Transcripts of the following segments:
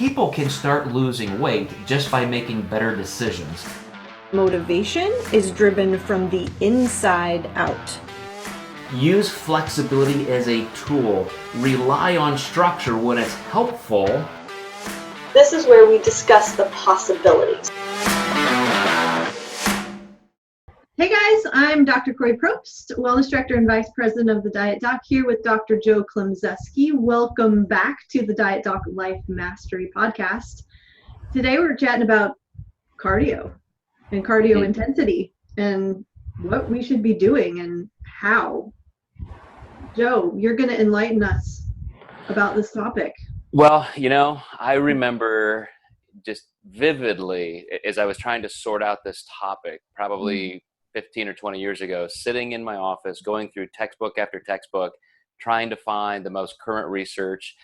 people can start losing weight just by making better decisions. Motivation is driven from the inside out. Use flexibility as a tool. Rely on structure when it's helpful. This is where we discuss the possibilities. Hey guys, I'm Dr. Kori Propst, Wellness Director and Vice President of the Diet Doc, here with Dr. Joe Klemczewski. Welcome back to the Diet Doc Life Mastery Podcast. Today we're chatting about cardio and cardio intensity and what we should be doing and how. Joe, you're going to enlighten us about this topic. Well, I remember just vividly as I was trying to sort out this topic, probably 15 or 20 years ago, sitting in my office, going through textbook after textbook, trying to find the most current research.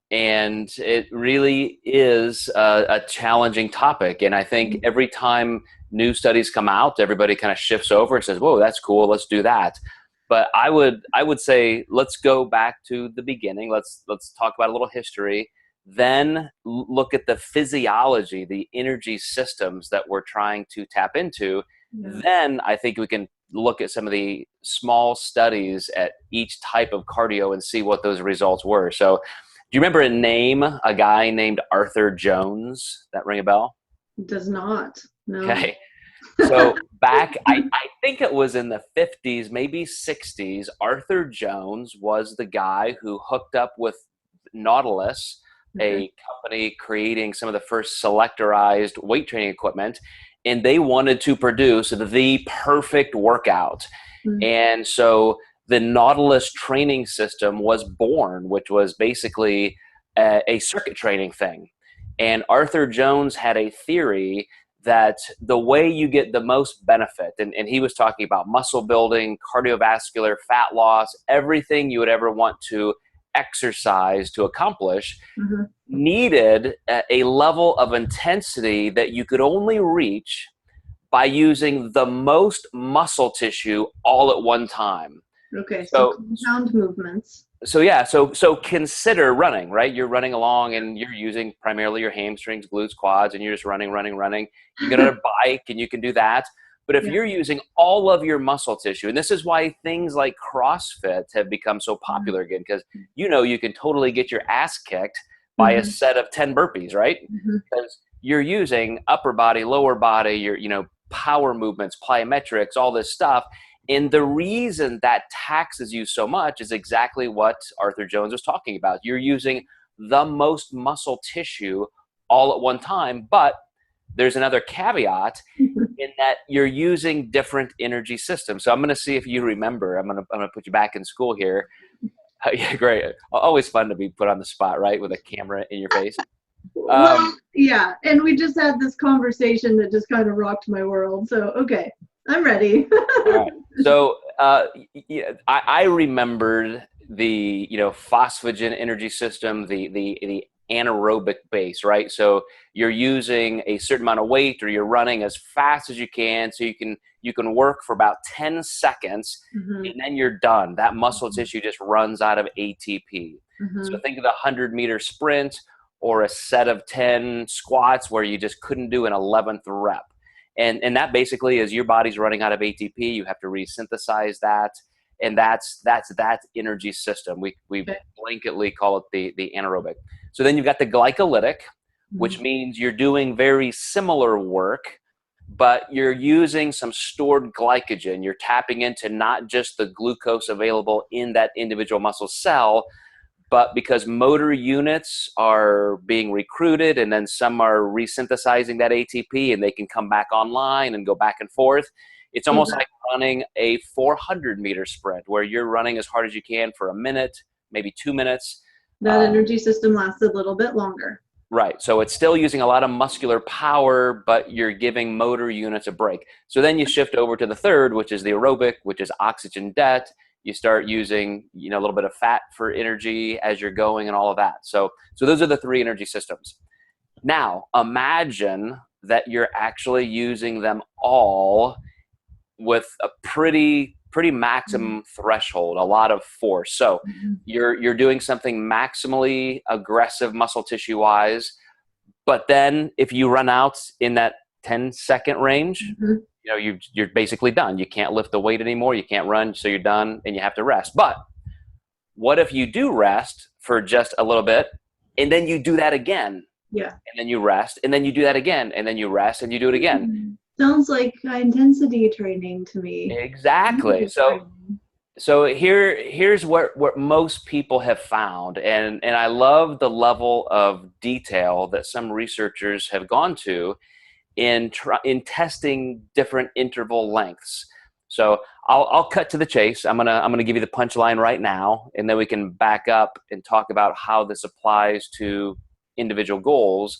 And it really is a challenging topic. And I think every time new studies come out, everybody kind of shifts over and says, whoa, that's cool, let's do that. But I would say, let's go back to the beginning. Let's talk about a little history, then look at the physiology, the energy systems that we're trying to tap into. Yeah. Then I think we can look at some of the small studies at each type of cardio and see what those results were. So do you remember a guy named Arthur Jones? That ring a bell? It does not. No. Okay. So back, I think it was in the 50s, maybe 60s, Arthur Jones was the guy who hooked up with Nautilus, a company creating some of the first selectorized weight training equipment, and they wanted to produce the perfect workout. And so the Nautilus training system was born, which was basically a circuit training thing. And Arthur Jones had a theory that the way you get the most benefit, and he was talking about muscle building, cardiovascular, fat loss, everything you would ever want to exercise to accomplish, needed a level of intensity that you could only reach by using the most muscle tissue all at one time. Okay, so compound movements. So consider running, right? You're running along and you're using primarily your hamstrings, glutes, quads, and you're just running. You get on a bike and you can do that. But if you're using all of your muscle tissue, and this is why things like CrossFit have become so popular again, because you can totally get your ass kicked by a set of 10 burpees, right? Because you're using upper body, lower body, your power movements, plyometrics, all this stuff. And the reason that taxes you so much is exactly what Arthur Jones was talking about. You're using the most muscle tissue all at one time, but there's another caveat in that you're using different energy systems. So I'm going to see if you remember. I'm going to put you back in school here. Yeah, great. Always fun to be put on the spot, right, with a camera in your face. Yeah, and we just had this conversation that just kind of rocked my world. So, okay, I'm ready. All right. So I remembered the phosphagen energy system, the anaerobic base, right? So you're using a certain amount of weight, or you're running as fast as you can, so you can work for about 10 seconds, and then you're done. That muscle tissue just runs out of ATP. So think of the 100-meter sprint or a set of 10 squats where you just couldn't do an 11th rep. And that basically is your body's running out of ATP. You have to resynthesize that. And that's that energy system. We blanketly call it the anaerobic. So then you've got the glycolytic, which means you're doing very similar work, but you're using some stored glycogen. You're tapping into not just the glucose available in that individual muscle cell, but because motor units are being recruited and then some are resynthesizing that ATP and they can come back online and go back and forth. It's almost like running a 400-meter sprint where you're running as hard as you can for a minute, maybe 2 minutes. That energy system lasts a little bit longer. Right. So it's still using a lot of muscular power, but you're giving motor units a break. So then you shift over to the third, which is the aerobic, which is oxygen debt. You start using, a little bit of fat for energy as you're going and all of that. So those are the three energy systems. Now, imagine that you're actually using them all with a pretty maximum threshold, a lot of force. So you're doing something maximally aggressive muscle tissue wise, But then if you run out in that 10-second range, you're basically done. You can't lift the weight anymore. You can't run. So you're done and you have to rest. But what if you do rest for just a little bit and then you do that again? Yeah. And then you rest and then you do that again and then you rest and you do it again. Sounds like high intensity training to me. Exactly. So here's what most people have found, and I love the level of detail that some researchers have gone to in testing different interval lengths. So I'll cut to the chase. I'm gonna give you the punchline right now, and then we can back up and talk about how this applies to individual goals.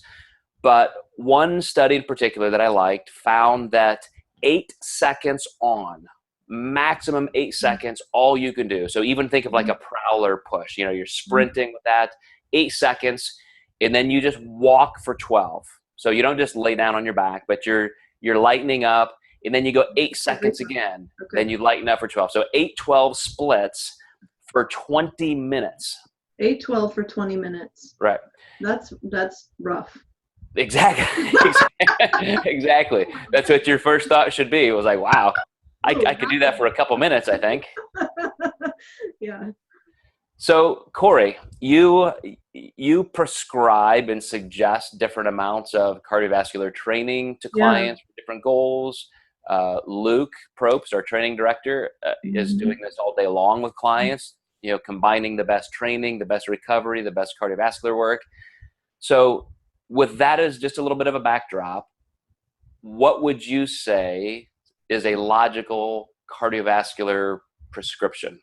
But one study in particular that I liked found that 8 seconds on, maximum 8 seconds, all you can do. So even think of like a prowler push, you're sprinting with that, 8 seconds, and then you just walk for 12. So you don't just lay down on your back, but you're lightening up, and then you go 8 seconds again, then you lighten up for 12. So 8-12 splits for 20 minutes. 8-12 for 20 minutes. Right. That's rough. Exactly. Exactly. That's what your first thought should be. It was like, wow, I could do that for a couple minutes, I think. Yeah. So Kori, you prescribe and suggest different amounts of cardiovascular training to clients for different goals. Luke Propst, our training director, is doing this all day long with clients, combining the best training, the best recovery, the best cardiovascular work. So with that as just a little bit of a backdrop, what would you say is a logical cardiovascular prescription?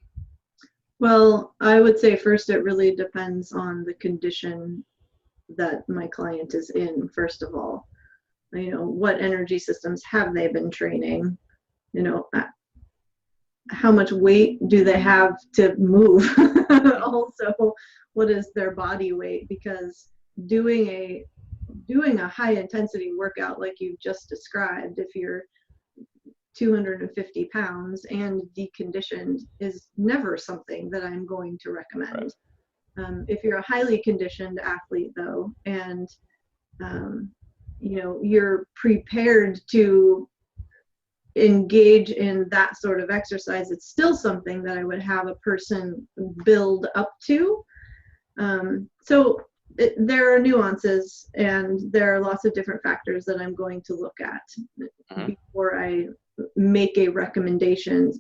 Well, I would say first it really depends on the condition that my client is in, first of all. What energy systems have they been training? How much weight do they have to move? Also, what is their body weight? Because doing a high intensity workout like you just described, if you're 250 pounds and deconditioned, is never something that I'm going to recommend. Right. If you're a highly conditioned athlete though, and you're prepared to engage in that sort of exercise, it's still something that I would have a person build up to. There are nuances, and there are lots of different factors that I'm going to look at before I make a recommendation.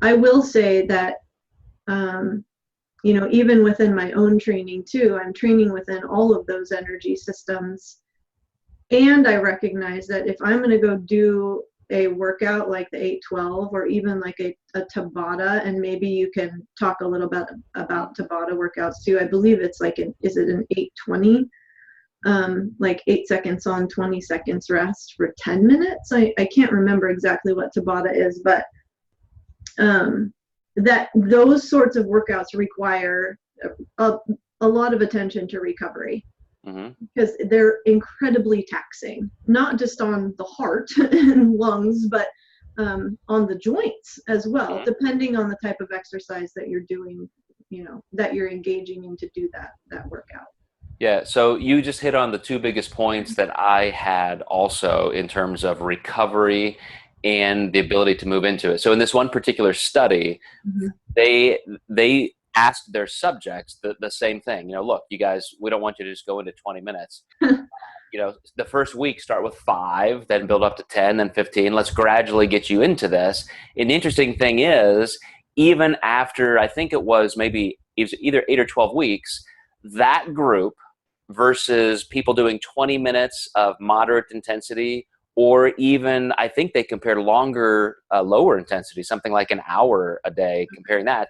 I will say that, even within my own training too, I'm training within all of those energy systems. And I recognize that if I'm going to go do a workout like the 8-12 or even like a Tabata, and maybe you can talk a little bit about Tabata workouts too. I believe it's like is it an 8-20? Like 8 seconds on, 20 seconds rest for 10 minutes. I can't remember exactly what Tabata is, but that those sorts of workouts require a lot of attention to recovery. Because they're incredibly taxing, not just on the heart and lungs, but on the joints as well, depending on the type of exercise that you're doing, that you're engaging in to do that workout. Yeah, so you just hit on the two biggest points that I had also in terms of recovery and the ability to move into it. So in this one particular study, they asked their subjects the same thing. Look, you guys, we don't want you to just go into 20 minutes. The first week start with 5, then build up to 10, then 15. Let's gradually get you into this. And the interesting thing is, even after, I think it was either 8 or 12 weeks, that group versus people doing 20 minutes of moderate intensity, or even, I think they compared longer, lower intensity, something like an hour a day, comparing that.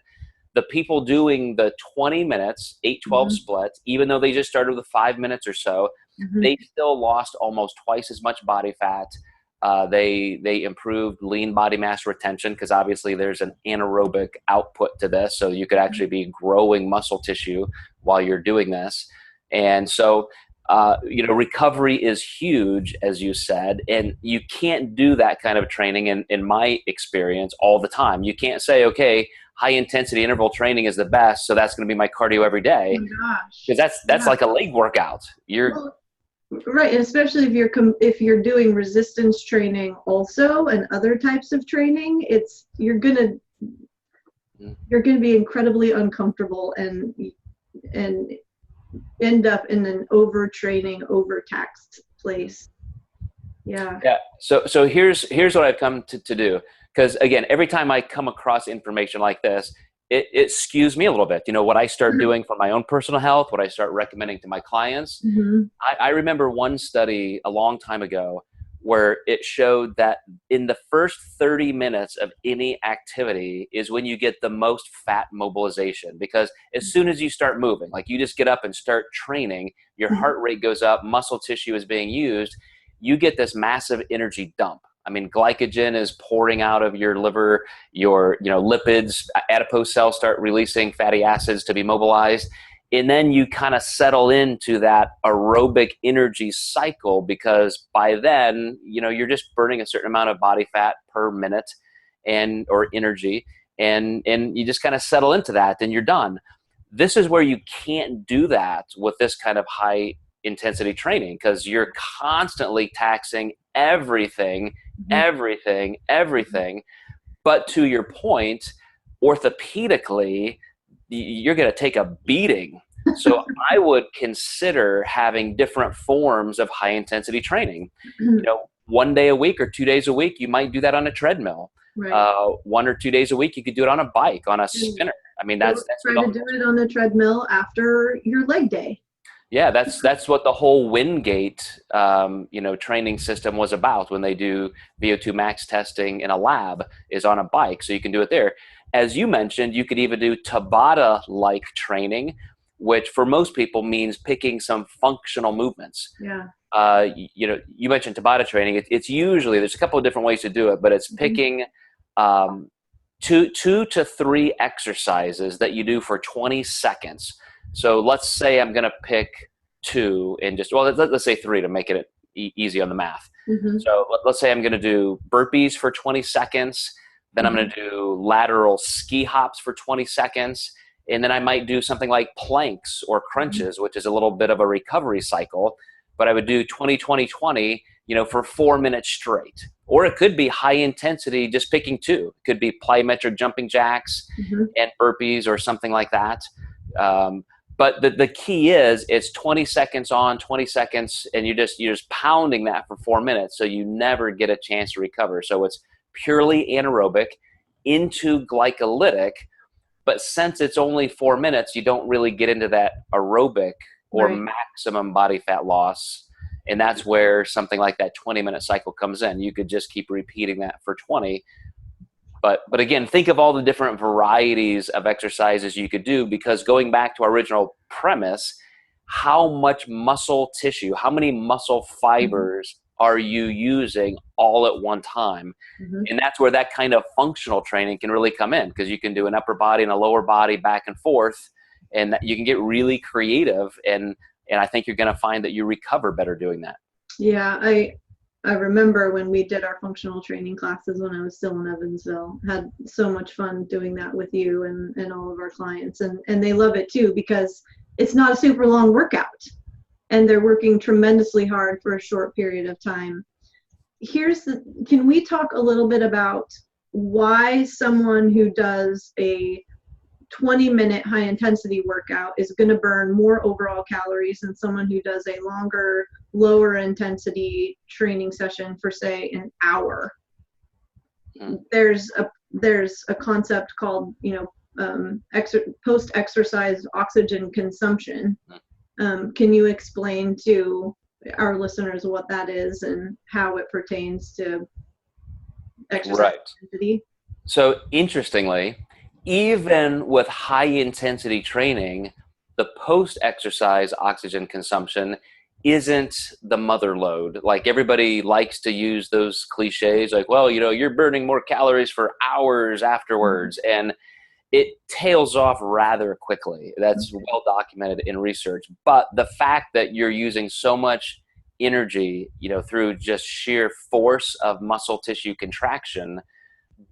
The people doing the 20 minutes, 8-12 splits, even though they just started with 5 minutes or so, they still lost almost twice as much body fat. They improved lean body mass retention, because obviously there's an anaerobic output to this. So you could actually be growing muscle tissue while you're doing this. And so, recovery is huge, as you said, and you can't do that kind of training, in my experience, all the time. You can't say, okay, high intensity interval training is the best, so that's going to be my cardio every day. Oh my gosh. Because that's like a leg workout. Right, and especially if you're doing resistance training also and other types of training, you're gonna be incredibly uncomfortable and end up in an overtraining, overtaxed place. Yeah. Yeah. So here's what I've come to do. Because again, every time I come across information like this, it skews me a little bit. You know, what I start doing for my own personal health, what I start recommending to my clients. Mm-hmm. I remember one study a long time ago where it showed that in the first 30 minutes of any activity is when you get the most fat mobilization, because as soon as you start moving, like you just get up and start training, your heart rate goes up, muscle tissue is being used, you get this massive energy dump. I mean, glycogen is pouring out of your liver, your lipids, adipose cells start releasing fatty acids to be mobilized. And then you kind of settle into that aerobic energy cycle, because by then, you're just burning a certain amount of body fat per minute or energy. And you just kind of settle into that, then you're done. This is where you can't do that with this kind of high intensity training, because you're constantly taxing everything. But to your point, orthopedically, you're going to take a beating. So I would consider having different forms of high intensity training. 1 day a week or 2 days a week, you might do that on a treadmill. Right. 1 or 2 days a week, you could do it on a bike, on a spinner. I mean, that's try to do it on a treadmill after your leg day. Yeah, that's what the whole Wingate, training system was about when they do VO2 max testing in a lab, is on a bike. So you can do it there. As you mentioned, you could even do Tabata-like training, which for most people means picking some functional movements. Yeah. You mentioned Tabata training. It's usually, there's a couple of different ways to do it, but it's picking two to three exercises that you do for 20 seconds. So let's say I'm going to pick two and let's say three to make it easy on the math. Mm-hmm. So let's say I'm going to do burpees for 20 seconds. Then I'm going to do lateral ski hops for 20 seconds. And then I might do something like planks or crunches, which is a little bit of a recovery cycle. But I would do 20, 20, 20, for 4 minutes straight. Or it could be high intensity, just picking two. It could be plyometric jumping jacks and burpees or something like that. But the key is it's 20 seconds on, 20 seconds, and you're just pounding that for 4 minutes, so you never get a chance to recover. So it's purely anaerobic into glycolytic, but since it's only 4 minutes, you don't really get into that aerobic or maximum body fat loss. And that's where something like that 20-minute cycle comes in. You could just keep repeating that for 20. But again, think of all the different varieties of exercises you could do, because going back to our original premise, how much muscle tissue, how many muscle fibers are you using all at one time? And that's where that kind of functional training can really come in, because you can do an upper body and a lower body back and forth, and you can get really creative. And I think you're going to find that you recover better doing that. Yeah, I remember when we did our functional training classes when I was still in Evansville. Had so much fun doing that with you and all of our clients. And they love it too, because it's not a super long workout. And they're working tremendously hard for a short period of time. Can we talk a little bit about why someone who does a 20-minute high intensity workout is going to burn more overall calories than someone who does a longer, lower intensity training session for, say, an hour? There's a concept called, post-exercise oxygen consumption. Can you explain to our listeners what that is and how it pertains to exercise intensity? So interestingly, even with high intensity training, the post-exercise oxygen consumption isn't the mother load. Like, everybody likes to use those cliches like, well, you're burning more calories for hours afterwards. And it tails off rather quickly. That's well documented in research. But the fact that you're using so much energy, through just sheer force of muscle tissue contraction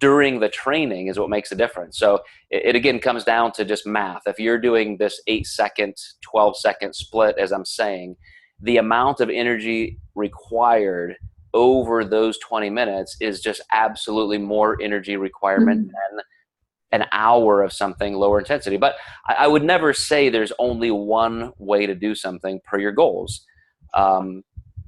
during the training is what makes a difference. So it again comes down to just math. If you're doing this 8-second, 12-second split, as I'm saying, the amount of energy required over those 20 minutes is just absolutely more energy requirement than an hour of something lower intensity. But I would never say there's only one way to do something per your goals.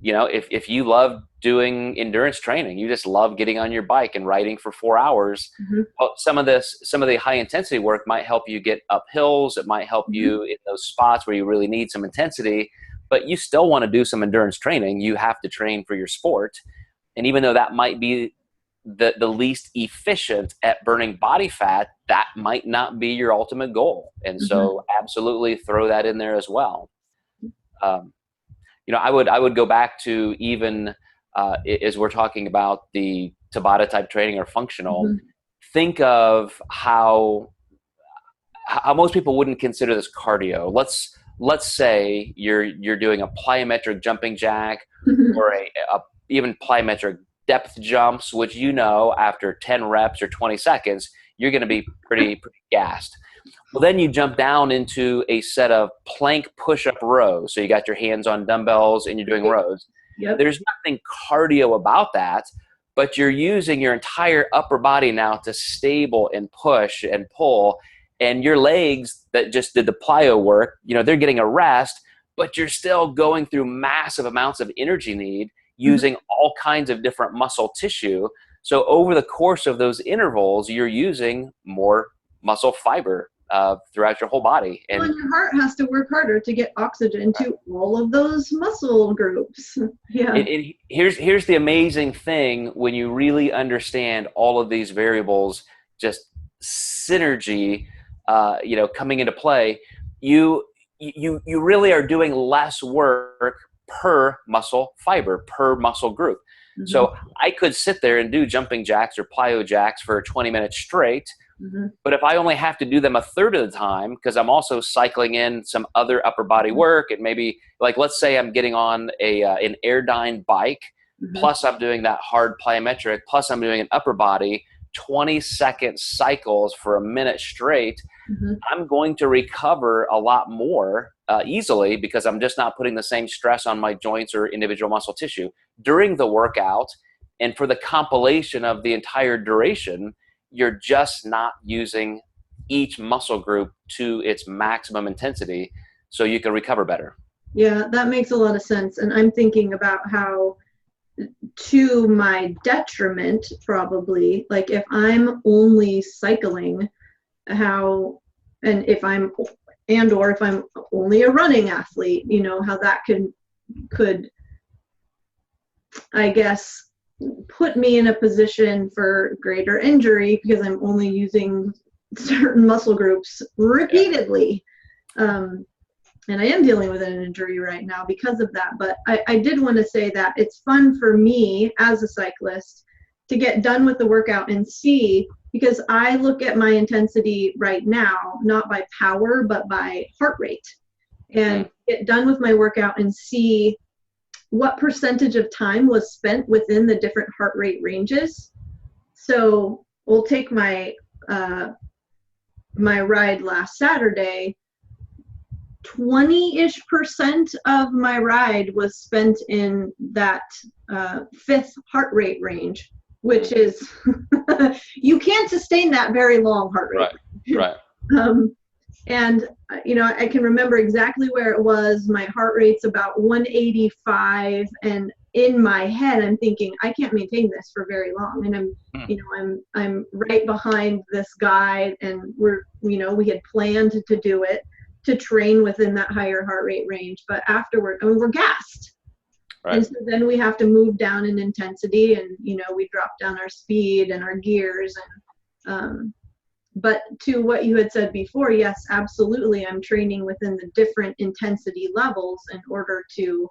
If you love doing endurance training, you just love getting on your bike and riding for 4 hours. Well, some of the high intensity work might help you get up hills. It might help you in those spots where you really need some intensity, but you still want to do some endurance training. You have to train for your sport. And even though that might be the least efficient at burning body fat, that might not be your ultimate goal. And so absolutely throw that in there as well. I would go back to even as we're talking about the Tabata type training or functional, think of how most people wouldn't consider this cardio. Let's say you're doing a plyometric jumping jack or a even plyometric depth jumps, which after 10 reps or 20 seconds, you're going to be pretty gassed. Well, then you jump down into a set of plank push-up rows. So you got your hands on dumbbells and you're doing rows. There's nothing cardio about that, but you're using your entire upper body now to stable and push and pull. And your legs that just did the plyo work, they're getting a rest, but you're still going through massive amounts of energy need using all kinds of different muscle tissue. So over the course of those intervals, you're using more muscle fiber throughout your whole body. And your heart has to work harder to get oxygen to all of those muscle groups. Here's the amazing thing when you really understand all of these variables, just synergy, coming into play, you really are doing less work per muscle fiber, per muscle group. So I could sit there and do jumping jacks or plyo jacks for 20 minutes straight. But if I only have to do them a third of the time, because I'm also cycling in some other upper body work, and maybe let's say I'm getting on an Airdyne bike, plus I'm doing that hard plyometric, plus I'm doing an upper body, 20-second cycles for a minute straight, I'm going to recover a lot more easily because I'm just not putting the same stress on my joints or individual muscle tissue during the workout. And for the compilation of the entire duration, you're just not using each muscle group to its maximum intensity so you can recover better. Yeah, that makes a lot of sense. And I'm thinking about how, to my detriment, probably, if I'm only cycling, or if I'm only a running athlete, how that could, I guess, put me in a position for greater injury because I'm only using certain muscle groups repeatedly. And I am dealing with an injury right now because of that. But I did want to say that it's fun for me as a cyclist to get done with the workout and see, because I look at my intensity right now, not by power, but by heart rate, and get done with my workout and see what percentage of time was spent within the different heart rate ranges. So we'll take my ride last Saturday. 20-ish% of my ride was spent in that fifth heart rate range, which is you can't sustain that very long heart rate. Right. And I can remember exactly where it was. My heart rate's about 185, and in my head I'm thinking I can't maintain this for very long. And I'm right behind this guy, and we had planned to do it, to train within that higher heart rate range. But afterward, we're gassed. Right. And so then we have to move down in intensity, and we drop down our speed and our gears. And but to what you had said before, yes, absolutely, I'm training within the different intensity levels in order to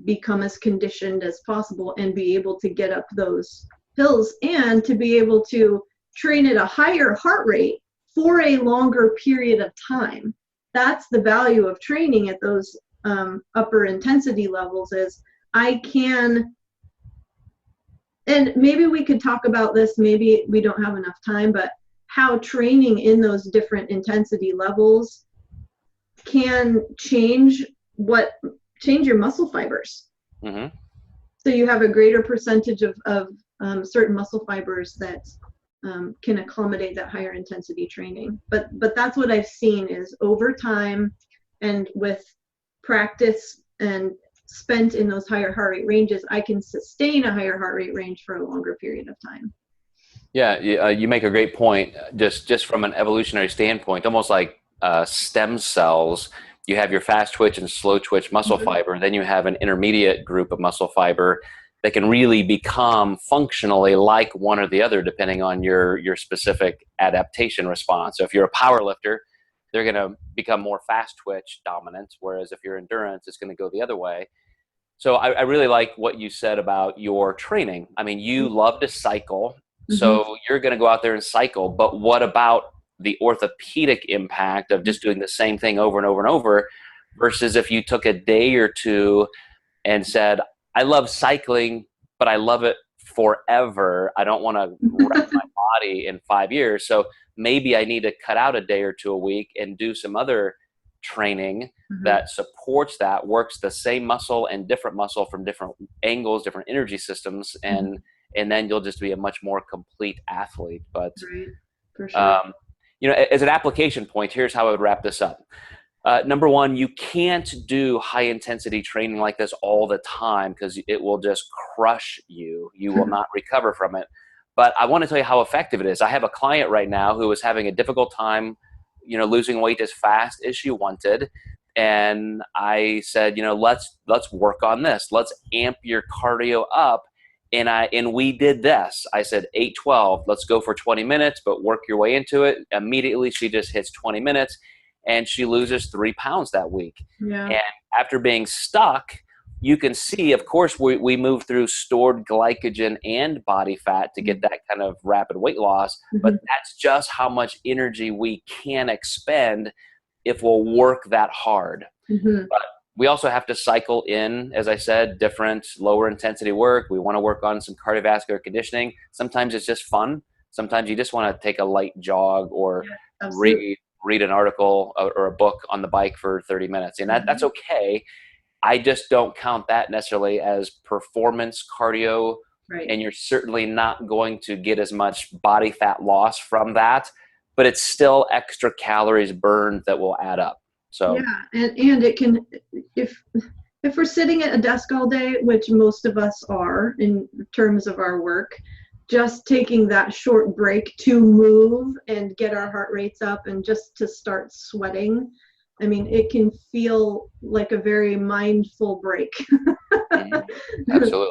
become as conditioned as possible and be able to get up those hills, and to be able to train at a higher heart rate for a longer period of time. That's the value of training at those upper intensity levels, is I can, and maybe we could talk about this, maybe we don't have enough time, but how training in those different intensity levels can change change your muscle fibers. Mm-hmm. So you have a greater percentage of certain muscle fibers that can accommodate that higher intensity training. But that's what I've seen is over time and with practice and spent in those higher heart rate ranges, I can sustain a higher heart rate range for a longer period of time. Yeah, you make a great point. Just from an evolutionary standpoint, almost like stem cells, you have your fast twitch and slow twitch muscle fiber, and then you have an intermediate group of muscle fiber that can really become functionally like one or the other depending on your specific adaptation response. So if you're a power lifter, they're going to become more fast twitch dominant, whereas if you're endurance, it's going to go the other way. So I really like what you said about your training. I mean, you love to cycle, so you're going to go out there and cycle, but what about the orthopedic impact of just doing the same thing over and over and over versus if you took a day or two and said, I love cycling, but I love it forever. I don't want to wreck my body in 5 years. So maybe I need to cut out a day or two a week and do some other training that supports that, works the same muscle and different muscle from different angles, different energy systems. And then you'll just be a much more complete athlete. But, right. For sure. As an application point, here's how I would wrap this up. Number one, you can't do high intensity training like this all the time because it will just crush you. You will not recover from it. But I want to tell you how effective it is. I have a client right now who is having a difficult time, losing weight as fast as she wanted. And I said, let's work on this. Let's amp your cardio up. And we did this. I said 8-12, let's go for 20 minutes, but work your way into it. Immediately she just hits 20 minutes and she loses 3 pounds that week. Yeah. And after being stuck, you can see, of course, we move through stored glycogen and body fat to get that kind of rapid weight loss, but that's just how much energy we can expend if we'll work that hard. But we also have to cycle in, as I said, different lower intensity work. We want to work on some cardiovascular conditioning. Sometimes it's just fun. Sometimes you just want to take a light jog or read an article or a book on the bike for 30 minutes. And that's okay. I just don't count that necessarily as performance cardio. Right. And you're certainly not going to get as much body fat loss from that, but it's still extra calories burned that will add up. So yeah, and it can, if we're sitting at a desk all day, which most of us are in terms of our work, just taking that short break to move and get our heart rates up and just to start sweating, I mean, it can feel like a very mindful break. Absolutely.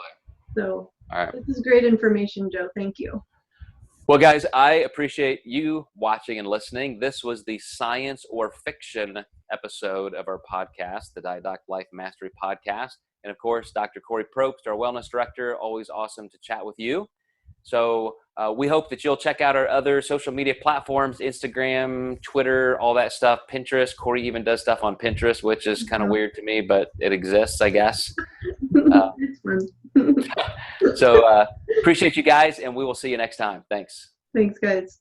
So all right. This is great information, Joe. Thank you. Well, guys, I appreciate you watching and listening. This was the science or fiction episode of our podcast, the Diet Doc Life Mastery Podcast. And of course, Dr. Kori Propst, our wellness director, always awesome to chat with you. So we hope that you'll check out our other social media platforms, Instagram, Twitter, all that stuff, Pinterest. Kori even does stuff on Pinterest, which is kind of weird to me, but it exists, I guess. It's fun. So appreciate you guys, and we will see you next time. Thanks. Thanks, guys.